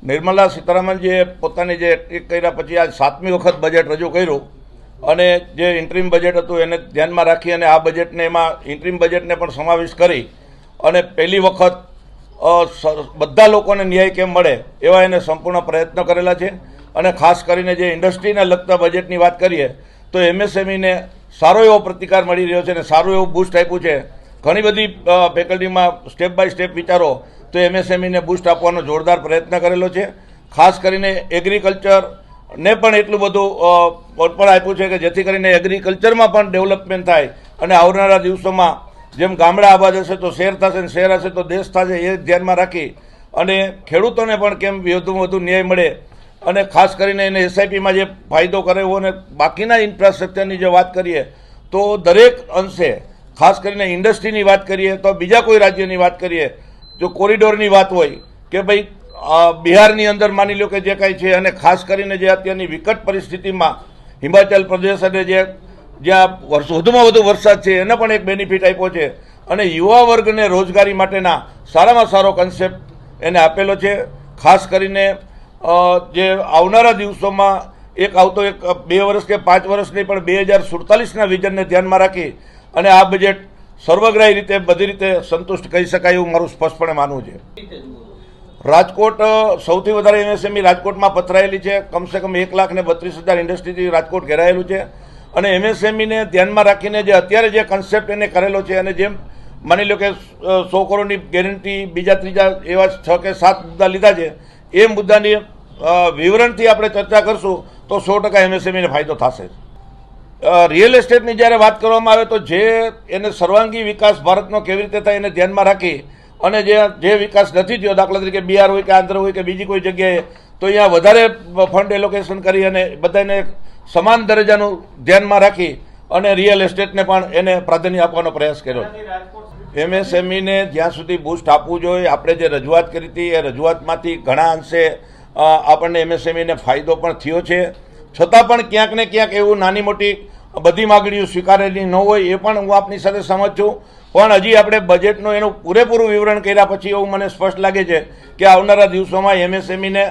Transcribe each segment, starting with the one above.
निर्मला सीतारामनजीए પોતાની જે ટીક કર્યા પછી આજ 7મી વખત બજેટ રજૂ કર્યું અને જે ઇન્ટરિમ બજેટ હતું એને ધ્યાનમાં રાખી અને આ બજેટને એમાં ઇન્ટરિમ બજેટને પણ સમાવેશ કરી અને પહેલી વખત બધા લોકોને ન્યાય કેમ મળે એવા એને સંપૂર્ણ પ્રયત્ન કરેલા છે। અને ખાસ કરીને જે ઇન્ડસ્ટ્રીને લગતા બજેટની વાત કરીએ તો એમએસએમઈને સારો એવો પ્રતિકાર મળી રહ્યો છે અને સારું એવું બૂસ્ટ આપ્યું છે। ઘણી બધી ફેકલ્ટીમાં સ્ટેપ બાય સ્ટેપ વિચારો તો એમએસએમઈને બૂસ્ટ આપવાનો જોરદાર પ્રયત્ન કરેલો છે। ખાસ કરીને એગ્રીકલ્ચરને પણ એટલું બધું પણ આપ્યું છે કે જેથી કરીને એગ્રીકલ્ચરમાં પણ ડેવલપમેન્ટ થાય અને આવનારા દિવસોમાં જેમ ગામડા આબાદ હશે તો શહેર થશે અને શહેર હશે તો દેશ થશે એ ધ્યાનમાં રાખી અને ખેડૂતોને પણ કેમ વધુમાં વધુ ન્યાય મળે અને ખાસ કરીને એને એસઆઈપીમાં જે ફાયદો કરાવ્યો અને બાકીના ઇન્ફ્રાસ્ટ્રક્ચરની જે વાત કરીએ તો દરેક અંશે ખાસ કરીને ઇન્ડસ્ટ્રીની વાત કરીએ તો બીજા કોઈ રાજ્યની વાત કરીએ જો કોરિડોરની વાત હોય કે ભાઈ બિહારની અંદર માની લો કે જે કાંઈ છે અને ખાસ કરીને જે અત્યારની વિકટ પરિસ્થિતિમાં હિમાચલ પ્રદેશ અને જ્યાં વધુમાં વધુ વરસાદ છે એને પણ એક બેનિફિટ આપ્યો છે અને યુવા વર્ગને રોજગારી માટેના સારામાં સારો કન્સેપ્ટ એને આપેલો છે। ખાસ કરીને જે આવનારા દિવસોમાં એક 2 વર્ષ કે 5 વર્ષ નહીં પણ 2047ના વિઝનને ધ્યાનમાં રાખી અને આ બજેટ સર્વગ્રાહી રીતે બધી રીતે સંતુષ્ટ કહી શકાય એવું મારું સ્પષ્ટપણે માનવું છે। રાજકોટ સૌથી વધારે એમએસએમઈ રાજકોટમાં પથરાયેલી છે। કમસે કમ 1,32,000 ઇન્ડસ્ટ્રીથી રાજકોટ ઘેરાયેલું છે અને એમએસએમઈને ધ્યાનમાં રાખીને જે અત્યારે જે કન્સેપ્ટ એને કરેલો છે અને જેમ માની લો કે 100 કરોડની ગેરંટી બીજા ત્રીજા એવા 6 કે 7 મુદ્દા લીધા છે એ મુદ્દાની વિવરણથી આપણે ચર્ચા કરશું તો 100% એમએસએમઈને ફાયદો થશે। રિયલ એસ્ટેટની જ્યારે વાત કરવામાં આવે તો જે એને સર્વાંગી વિકાસ ભારતનો કેવી રીતે થાય એને ધ્યાનમાં રાખી અને જે વિકાસ નથી થયો દાખલા તરીકે બિહાર હોય કે આંધ્ર હોય કે બીજી કોઈ જગ્યાએ તો અહીંયા વધારે ફંડ એલોકેશન કરી અને બધાને સમાન દરજ્જાનું ધ્યાનમાં રાખી અને રિયલ એસ્ટેટને પણ એને પ્રાધાન્ય આપવાનો પ્રયાસ કર્યો છે। એમએસએમઈને જ્યાં સુધી બૂસ્ટ આપવું જોઈએ આપણે જે રજૂઆત કરી હતી એ રજૂઆતમાંથી ઘણા અંશે આપણને એમએસએમઈને ફાયદો પણ થયો છે। છતાં પણ ક્યાંક ને ક્યાંક એવું નાની મોટી બધી માગણીઓ સ્વીકારેલી ન હોય એ પણ હું આપની સાથે સહમત છું પણ હજી આપણે બજેટનું એનું પૂરેપૂરું વિવરણ કર્યા પછી એવું મને સ્પષ્ટ લાગે છે કે આવનારા દિવસોમાં એમએસએમઈને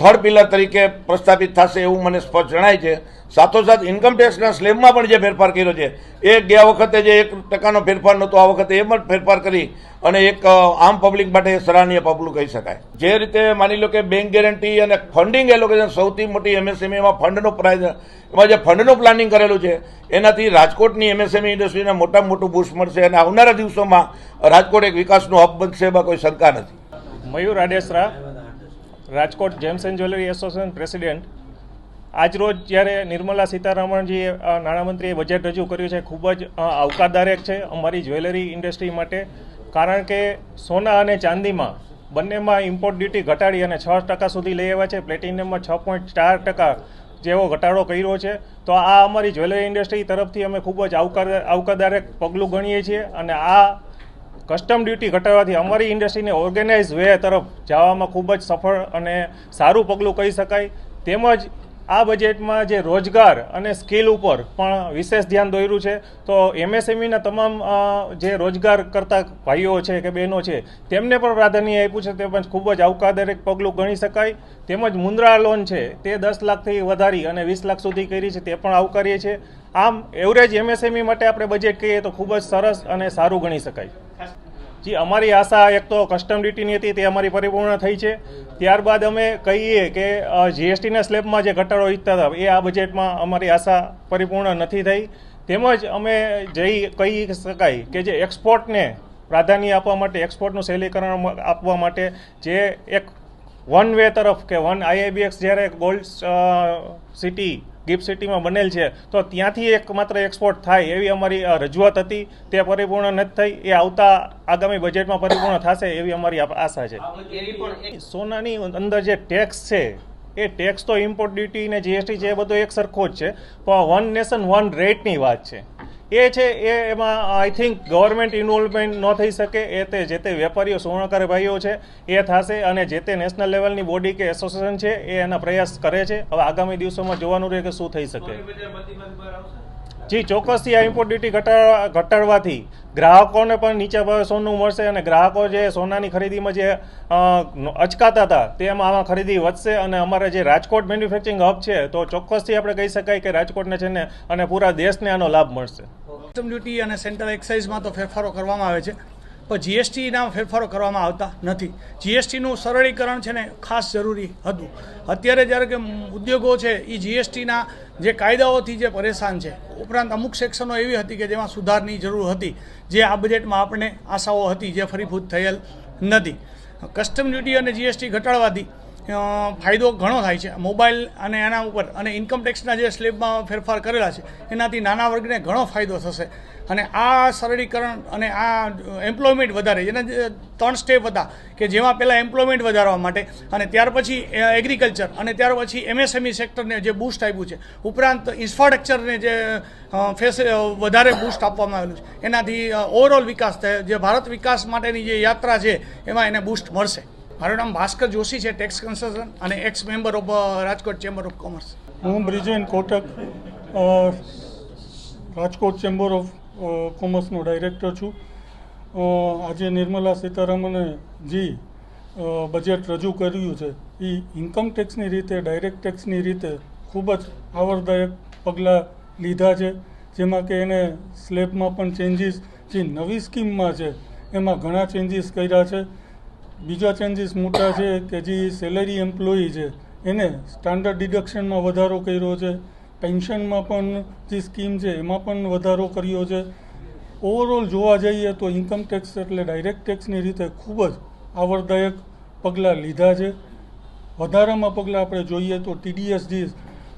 થર્ડ પિલર તરીકે પ્રસ્થાપિત થશે એવું મને સ્પષ્ટ જણાય છે। સાથોસાથ ઇન્કમ ટેક્સના સ્લેબમાં પણ જે ફેરફાર કર્યો છે એ ગયા વખતે જે 1% ફેરફાર નહોતો આ વખતે એ પણ ફેરફાર કરી અને એક આમ પબ્લિક માટે સરાહનીય પગલું કહી શકાય। જે રીતે માની લો કે બેંક ગેરંટી અને ફંડિંગ એલોકેશન સૌથી મોટી એમએસએમઈમાં એમાં જે ફંડનું પ્લાનિંગ કરેલું છે એનાથી રાજકોટની એમએસએમઈ ઇન્ડસ્ટ્રીને મોટામાં મોટું બૂસ્ટ મળશે અને આવનારા દિવસોમાં રાજકોટ એક વિકાસનું હબ બનશે એમાં કોઈ શંકા નથી। Mayur Adesara, Rajkot gems and jewellery association president. આજરોજ જ્યારે નિર્મલા સીતારામનજીએ નાણામંત્રીએ બજેટ રજૂ કર્યું છે ખૂબ જ આવકારદાયક છે અમારી જ્વેલરી ઇન્ડસ્ટ્રી માટે કારણ કે સોના અને ચાંદીમાં બંનેમાં ઇમ્પોર્ટ ડ્યુટી ઘટાડી અને 6% સુધી લઈ આવ્યા છે। પ્લેટિનિયમમાં 6.4% જેવો ઘટાડો કર્યો છે તો આ અમારી જ્વેલરી ઇન્ડસ્ટ્રી તરફથી અમે ખૂબ જ આવકારદાયક પગલું ગણીએ છીએ અને આ કસ્ટમ ડ્યુટી ઘટાડવાથી અમારી ઇન્ડસ્ટ્રીને ઓર્ગેનાઇઝ વે તરફ જવામાં ખૂબ જ સફળ અને સારું પગલું કહી શકાય। તેમજ આ બજેટમાં જે રોજગાર અને સ્કિલ ઉપર પણ વિશેષ ધ્યાન દોર્યું છે તો એમએસએમઈના તમામ જે રોજગાર કરતા ભાઈઓ છે કે બહેનો છે તેમને પણ પ્રાધાન્ય આપ્યું છે તે પણ ખૂબ જ આવકારદાયક પગલું ગણી શકાય। તેમજ મુદ્રા લોન છે તે 10 લાખથી વધારી અને 20 લાખ સુધી કરી છે તે પણ આવકારીએ છીએ। આમ એવરેજ એમએસએમઈ માટે આપણે બજેટ કહીએ તો ખૂબ જ સરસ અને સારું ગણી શકાય। જી અમારી આશા એક તો કસ્ટમ ડ્યુટીની હતી તે અમારી પરિપૂર્ણ થઈ છે। ત્યારબાદ અમે કહીએ કે જીએસટીના સ્લેબમાં જે ઘટાડો ઈચ્છતા હતા એ આ બજેટમાં અમારી આશા પરિપૂર્ણ નથી થઈ। તેમજ અમે કહી શકાય કે જે એક્સપોર્ટને પ્રાધાન્ય આપવા માટે એક્સપોર્ટનું સહેલીકરણ આપવા માટે જે એક વન વે તરફ કે વન આઈઆઈબીએક્સ જ્યારે ગોલ્ડ સિટી ગિફ્ટ સિટીમાં બનેલ છે તો ત્યાંથી એકમાત્ર એક્સપોર્ટ થાય એવી અમારી રજૂઆત હતી તે પરિપૂર્ણ નથી થઈ। એ આવતા આગામી બજેટમાં પરિપૂર્ણ થશે એવી અમારી આશા છે। સોનાની અંદર જે ટેક્સ છે એ ટેક્સ તો ઇમ્પોર્ટ ડ્યુટી ને જીએસટી છે એ બધો એક સરખો જ છે પણ વન નેશન વન રેટની વાત છે એ છે એમાં આઈ થિંક ગવર્મેન્ટ ઇન્વોલ્વમેન્ટ ન થઈ શકે એ જે તે વેપારીઓ સોનાકાર ભાઈઓ છે એ થશે અને જે તે નેશનલ લેવલની બોડી કે એસોસિએશન છે એ એના પ્રયાસ કરે છે। હવે આગામી દિવસોમાં જોવાનું રહે કે શું થઈ શકે। જી ચોક્કસથી આ ઇમ્પોર્ટ ડ્યુટી ઘટાડવાથી ગ્રાહકોને પણ નીચા ભાવે સોનું મળશે અને ગ્રાહકો જે સોનાની ખરીદીમાં જે અચકાતા હતા તેમાં આમાં ખરીદી વધશે અને અમારે જે રાજકોટ મેન્યુફેક્ચરિંગ હબ છે તો ચોક્કસથી આપણે કહી શકાય કે રાજકોટને છે ને અને પૂરા દેશને આનો લાભ મળશે. કસ્ટમ ડ્યુટી અને સેન્ટ્રલ એક્સાઇઝમાં તો ફેરફારો કરવામાં આવે છે પણ જીએસટીના ફેરફારો કરવામાં આવતા નથી. જીએસટીનું સરળીકરણ છે ને ખાસ જરૂરી હતું. અત્યારે જ્યારે કે ઉદ્યોગો છે એ જીએસટીના જે કાયદાઓથી જે પરેશાન છે, ઉપરાંત અમુક સેક્શનો એવી હતી કે જેમાં સુધારની જરૂર હતી, જે આ બજેટમાં આપણને આશાઓ હતી જે ફરીભૂત થયેલ નથી. કસ્ટમ ડ્યુટી અને જીએસટી ઘટાડવાથી ફાયદો ઘણો થાય છે મોબાઈલ અને એના ઉપર, અને ઇન્કમટેક્સના જે સ્લેબમાં ફેરફાર કરેલા છે એનાથી નાના વર્ગને ઘણો ફાયદો થશે. અને આ સરળીકરણ અને આ એમ્પ્લોયમેન્ટ વધારે, જેના 3 સ્ટેપ હતા કે જેમાં પહેલાં એમ્પ્લોયમેન્ટ વધારવા માટે અને ત્યાર પછી એગ્રીકલ્ચર અને ત્યાર પછી એમએસએમઈ સેક્ટરને જે બૂસ્ટ આપ્યું છે, ઉપરાંત ઇન્ફ્રાસ્ટ્રક્ચરને જે વધારે બૂસ્ટ આપવામાં આવેલું છે, એનાથી ઓવરઓલ વિકાસ થાય. જે ભારત વિકાસ માટેની જે યાત્રા છે એમાં એને બૂસ્ટ મળશે. મારું નામ ભાસ્કર જોશી છે, ટેક્સ કન્સલ્ટન્ટ અને ex member of Rajkot chamber of commerce. હું બ્રિજેન કોટક, રાજકોટ ચેમ્બર ઓફ કોમર્સનો ડાયરેક્ટર છું. આજે નિર્મલા સીતારામને જે બજેટ રજૂ કર્યું છે એ ઇન્કમ ટેક્સની રીતે, ડાયરેક્ટ ટેક્સની રીતે ખૂબ જ આવરદાયક પગલાં લીધા છે. જેમાં કે એને સ્લેબમાં પણ ચેન્જીસ, જે નવી સ્કીમમાં છે એમાં ઘણા ચેન્જીસ કર્યા છે. બીજા ચેન્જીસ મોટા છે કે જે સેલેરી એમ્પ્લોયી છે એને સ્ટાન્ડર્ડ ડિડક્શનમાં વધારો કર્યો છે. પેન્શનમાં પણ જે સ્કીમ છે એમાં પણ વધારો કર્યો છે. ઓવરઓલ જોવા જઈએ તો ઇન્કમ ટેક્સ એટલે ડાયરેક્ટ ટેક્સની રીતે ખૂબ જ આવરદાયક પગલાં લીધા છે. વધારામાં પગલાં આપણે જોઈએ તો ટીડીએસ જે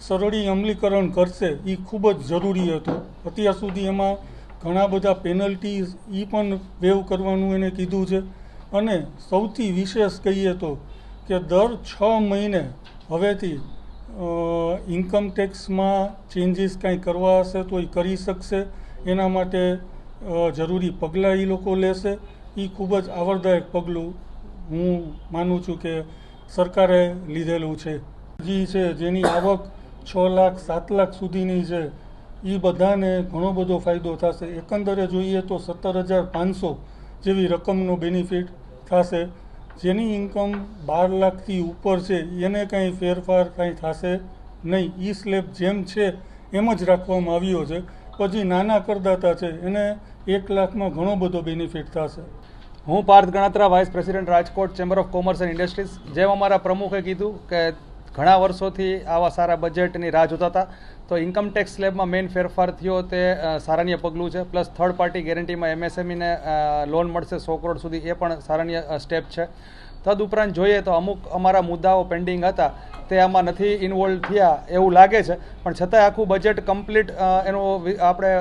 સરળી અમલીકરણ કરશે એ ખૂબ જ જરૂરી હતું. અત્યાર સુધી એમાં ઘણા બધા પેનલ્ટીઝ એ પણ વેવ કરવાનું એને કીધું છે. અને સૌથી વિશેષ કહીએ તો કે દર 6 મહિને હવેથી ઇન્કમ ટેક્સમાં ચેન્જીસ કાંઈ કરવા હશે તો એ કરી શકશે. એના માટે જરૂરી પગલાં એ લોકો લેશે. એ ખૂબ જ આવરદાયક પગલું હું માનું છું કે સરકારે લીધેલું છે. જે છે જેની આવક 6 લાખ 7 લાખ સુધીની છે એ બધાને ઘણો બધો ફાયદો થશે. એકંદરે જોઈએ તો 17,500 જેવી રકમનો બેનિફિટ થશે. જેની ઇન્કમ 12 લાખથી ઉપર છે એને કાંઈ ફેરફાર કાંઈ થશે નહીં. ઈ સ્લેબ જેમ છે એમ જ રાખવામાં આવ્યો છે. પછી નાના કરદાતા છે એને 1 લાખમાં ઘણો બધો બેનિફિટ થશે. હું Parth Ganatra, vice president Rajkot chamber of commerce and industries. જેમ અમારા પ્રમુખે કીધું કે ઘણા વર્ષોથી આવા સારા બજેટની રાહ જોતા હતા, તો ઇન્કમ ટેક્સ સ્લેબમાં મેઇન ફેરફાર થયો તે સારાન્ય પગલું છે. પ્લસ થર્ડ પાર્ટી ગેરંટીમાં એમએસએમઈને લોન મળશે 100 કરોડ સુધી, એ પણ સારાન્ય સ્ટેપ છે. તદુપરાંત જોઈએ તો અમુક અમારા મુદ્દાઓ પેન્ડિંગ હતા તે આમાં નથી ઇન્વોલ્વ થયા એવું લાગે છે, પણ છતાંય આખું બજેટ કમ્પ્લીટ એનું આપણે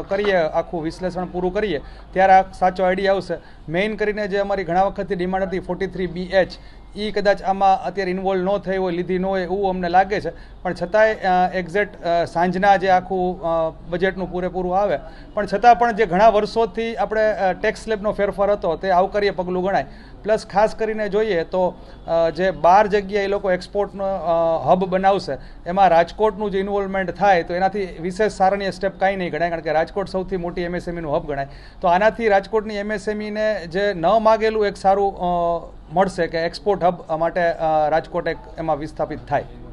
કરીએ, આખું વિશ્લેષણ પૂરું કરીએ ત્યારે આ સાચો આઈડિયા આવશે. મેઇન કરીને જે અમારી ઘણા વખતથી ડિમાન્ડ હતી 43BH, એ કદાચ આમાં અત્યારે ઇન્વોલ્વ ન થઈ હોય, લીધી ન હોય એવું અમને લાગે છે. પણ છતાંય એક્ઝેક્ટ સાંજના જે આખું બજેટનું પૂરેપૂરું આવે, પણ છતાં પણ જે ઘણા વર્ષોથી આપણે ટેક્સ સ્લેબનો ફેરફાર હતો તે આવકાર્ય પગલું ગણાય. પ્લસ ખાસ કરીને જોઈએ તો જે 12 જગ્યાએ એ લોકો એક્સપોર્ટનો હબ બનાવશે એમાં રાજકોટનું જે ઇન્વોલ્વમેન્ટ થાય તો એનાથી વિશેષ સારાની સ્ટેપ કાંઈ નહીં ગણાય, કારણ કે રાજકોટ સૌથી મોટી એમએસએમઈનું હબ ગણાય. તો આનાથી રાજકોટની એમએસએમઈને જે ન માગેલું એક સારું મળશે કે એક્સપોર્ટ હબ માટે રાજકોટ એક એમાં વિસ્થાપિત થાય.